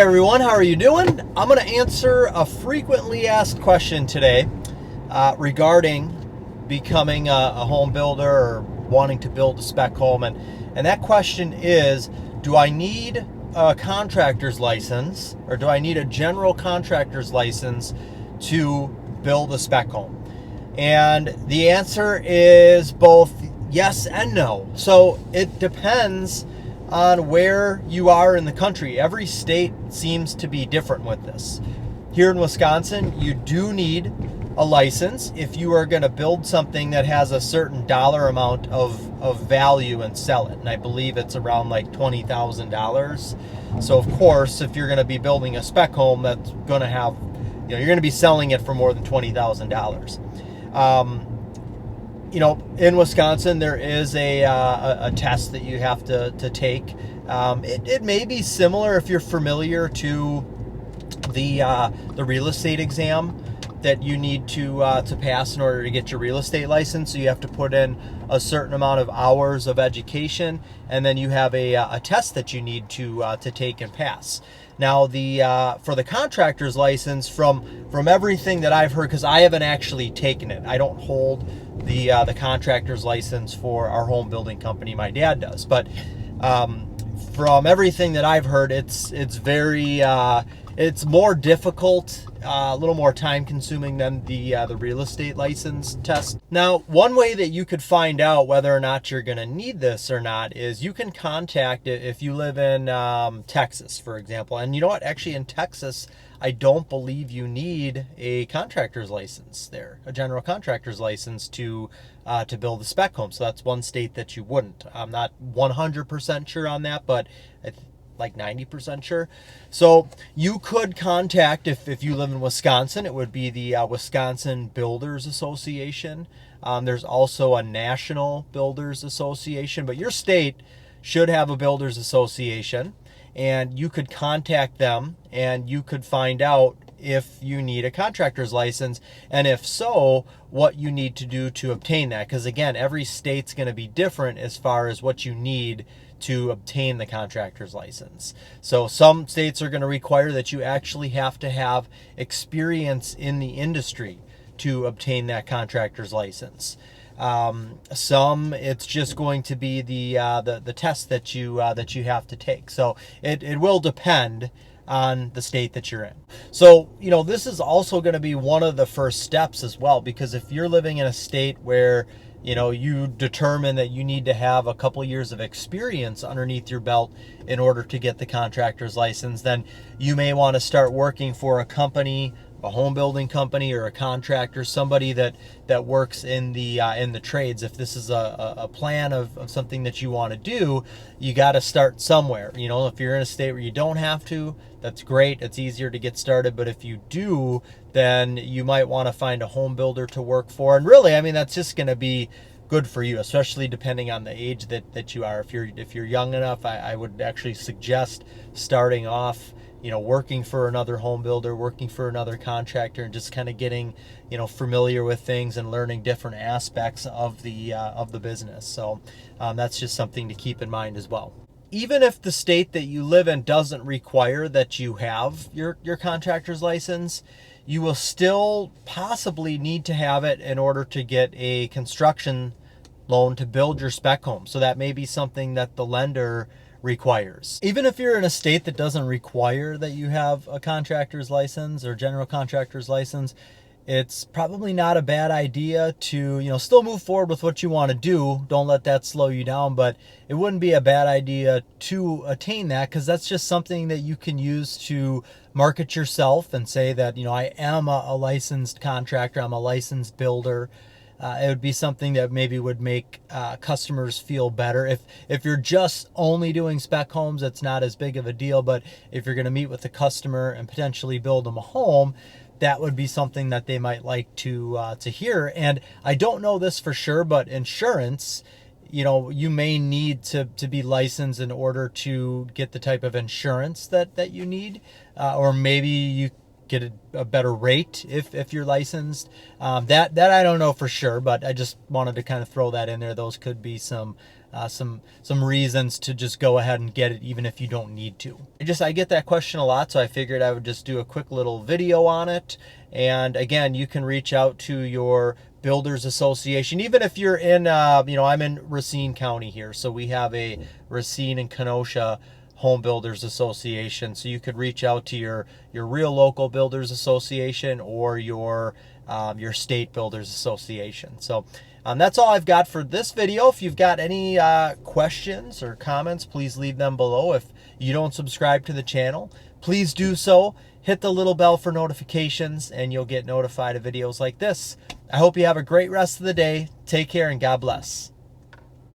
everyone, how are you doing? I'm going to answer a frequently asked question today regarding becoming a home builder or wanting to build a spec home. And that question is, do I need a contractor's license or do I need a general contractor's license to build a spec home? And the answer is both yes and no. So it depends on where you are in the country. Every state seems to be different with this. Here in Wisconsin, you do need a license if you are going to build something that has a certain dollar amount of value and sell it. And I believe it's around like $20,000. So of course, if you're going to be building a spec home, that's going to have, you're going to be selling it for more than $20,000. In Wisconsin, there is a test that you have to take. It may be similar if you're familiar to the real estate exam that you need to pass in order to get your real estate license. So you have to put in a certain amount of hours of education, and then you have a test that you need to take and pass. Now, for the contractor's license, from everything that I've heard, because I haven't actually taken it, I don't hold the contractor's license for our home building company. My dad does, but from everything that I've heard, it's very it's more difficult, a little more time consuming than the real estate license test. Now, one way that you could find out whether or not you're going to need this or not is you can contact it if you live in Texas, for example. And you know what? Actually, in Texas, I don't believe you need a contractor's license there, a general contractor's license to build a spec home. So that's one state that you wouldn't. I'm not 100% sure on that, but like 90% sure. So you could contact, if you live in Wisconsin, it would be the Wisconsin Builders Association. There's also a National Builders Association, but your state should have a Builders Association, and you could contact them and you could find out if you need a contractor's license, and if so, what you need to do to obtain that. Because again, every state's going to be different as far as what you need to obtain the contractor's license. So some states are going to require that you actually have to have experience in the industry to obtain that contractor's license. Some, it's just going to be the test that you have to take. So it will depend on the state that you're in. So, this is also going to be one of the first steps as well, because if you're living in a state where you determine that you need to have a couple years of experience underneath your belt in order to get the contractor's license, then you may want to start working for a company, a home building company, or a contractor, somebody that works in the trades. If this is a plan of something that you want to do, you got to start somewhere. If you're in a state where you don't have to, that's great. It's easier to get started. But if you do, then you might want to find a home builder to work for. And really, that's just going to be good for you, especially depending on the age that you are. If you're young enough, I would actually suggest starting off working for another home builder, working for another contractor, and just kind of getting, familiar with things and learning different aspects of the business. So that's just something to keep in mind as well. Even if the state that you live in doesn't require that you have your contractor's license, you will still possibly need to have it in order to get a construction loan to build your spec home. So that may be something that the lender requires. Even if you're in a state that doesn't require that you have a contractor's license or general contractor's license, it's probably not a bad idea to, still move forward with what you want to do. Don't let that slow you down, but it wouldn't be a bad idea to attain that, because that's just something that you can use to market yourself and say that, I am a licensed contractor, I'm a licensed builder. It would be something that maybe would make customers feel better. If you're just only doing spec homes, it's not as big of a deal. But if you're going to meet with the customer and potentially build them a home, that would be something that they might like to hear. And I don't know this for sure, but insurance, you may need to be licensed in order to get the type of insurance that you need, or maybe you get a better rate if you're licensed. That I don't know for sure, but I just wanted to kind of throw that in there. Those could be some some reasons to just go ahead and get it even if you don't need to. I get that question a lot, so I figured I would just do a quick little video on it. And again, you can reach out to your builders association, even if you're in I'm in Racine County here, so we have a Racine and Kenosha home builders association, so you could reach out to your real local builders association or your state builders association. So that's all I've got for this video. If you've got any questions or comments, please leave them below. If you don't subscribe to the channel, please do so. Hit the little bell for notifications and you'll get notified of videos like this. I hope you have a great rest of the day. Take care and God bless.